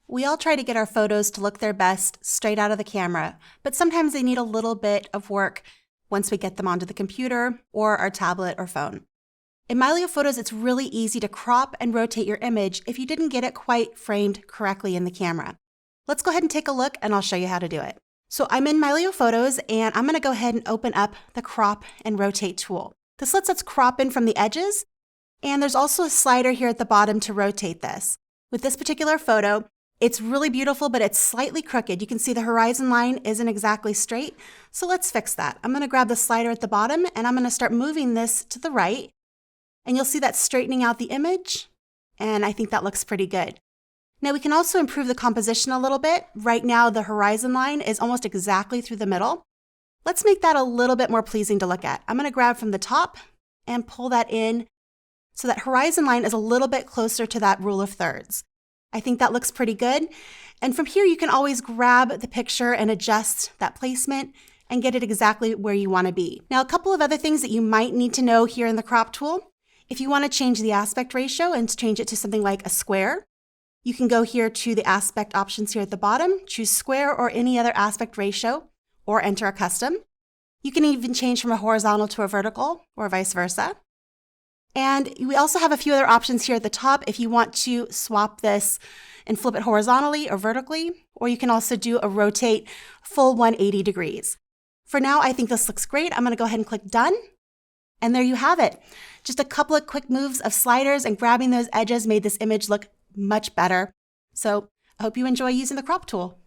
We all try to get our photos to look their best straight out of the camera, but sometimes they need a little bit of work once we get them onto the computer or our tablet or phone. In Mylio Photos, it's really easy to crop and rotate your image if you didn't get it quite framed correctly in the camera. Let's go ahead and take a look and I'll show you how to do it. So I'm in Mylio Photos and I'm gonna go ahead and open up the crop and rotate tool. This lets us crop in from the edges, and there's also a slider here at the bottom to rotate this. With this particular photo, it's really beautiful, but it's slightly crooked. You can see the horizon line isn't exactly straight, so let's fix that. I'm gonna grab the slider at the bottom and I'm gonna start moving this to the right, and you'll see that straightening out the image, and I think that looks pretty good. Now we can also improve the composition a little bit. Right now the horizon line is almost exactly through the middle. Let's make that a little bit more pleasing to look at. I'm gonna grab from the top and pull that in so that horizon line is a little bit closer to that rule of thirds. I think that looks pretty good. And from here you can always grab the picture and adjust that placement and get it exactly where you wanna be. Now a couple of other things that you might need to know here in the crop tool. If you wanna change the aspect ratio and change it to something like a square, you can go here to the aspect options here at the bottom, choose square or any other aspect ratio, or enter a custom. You can even change from a horizontal to a vertical, or vice versa. And we also have a few other options here at the top if you want to swap this and flip it horizontally or vertically, or you can also do a rotate full 180 degrees. For now, I think this looks great. I'm gonna go ahead and click done. And there you have it. Just a couple of quick moves of sliders and grabbing those edges made this image look much better. So I hope you enjoy using the crop tool.